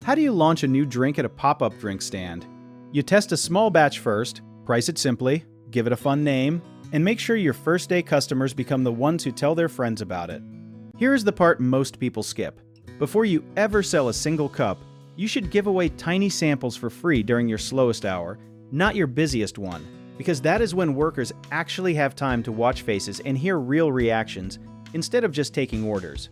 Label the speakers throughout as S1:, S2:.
S1: How do you launch a new drink at a pop-up drink stand? You test a small batch first, price it simply, give it a fun name, and make sure your first-day customers become the ones who tell their friends about it. Here is the part most people skip. Before you ever sell a single cup, you should give away tiny samples for free during your slowest hour, not your busiest one, because that is when workers actually have time to watch faces and hear real reactions instead of just taking orders.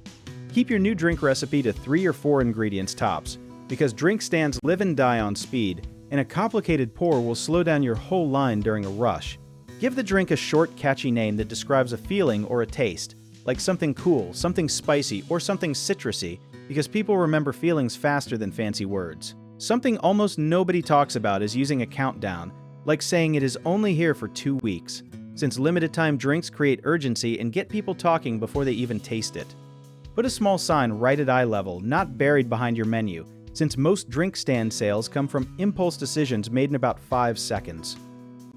S1: Keep your new drink recipe to 3 or 4 ingredients tops, because drink stands live and die on speed, and a complicated pour will slow down your whole line during a rush. Give the drink a short, catchy name that describes a feeling or a taste, like something cool, something spicy, or something citrusy, because people remember feelings faster than fancy words. Something almost nobody talks about is using a countdown, like saying it is only here for 2 weeks, since limited-time drinks create urgency and get people talking before they even taste it. Put a small sign right at eye level, not buried behind your menu, since most drink stand sales come from impulse decisions made in about 5 seconds.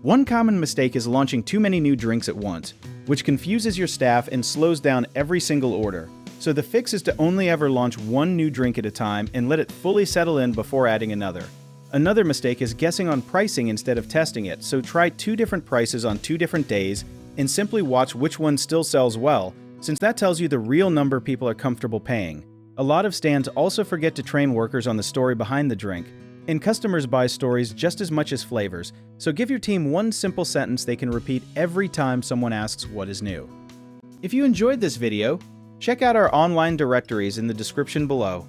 S1: One common mistake is launching too many new drinks at once, which confuses your staff and slows down every single order. So the fix is to only ever launch one new drink at a time and let it fully settle in before adding another. Another mistake is guessing on pricing instead of testing it, so try 2 different prices on 2 different days and simply watch which one still sells well, since that tells you the real number people are comfortable paying. A lot of stands also forget to train workers on the story behind the drink, and customers buy stories just as much as flavors, so give your team one simple sentence they can repeat every time someone asks what is new. If you enjoyed this video, check out our online directories in the description below.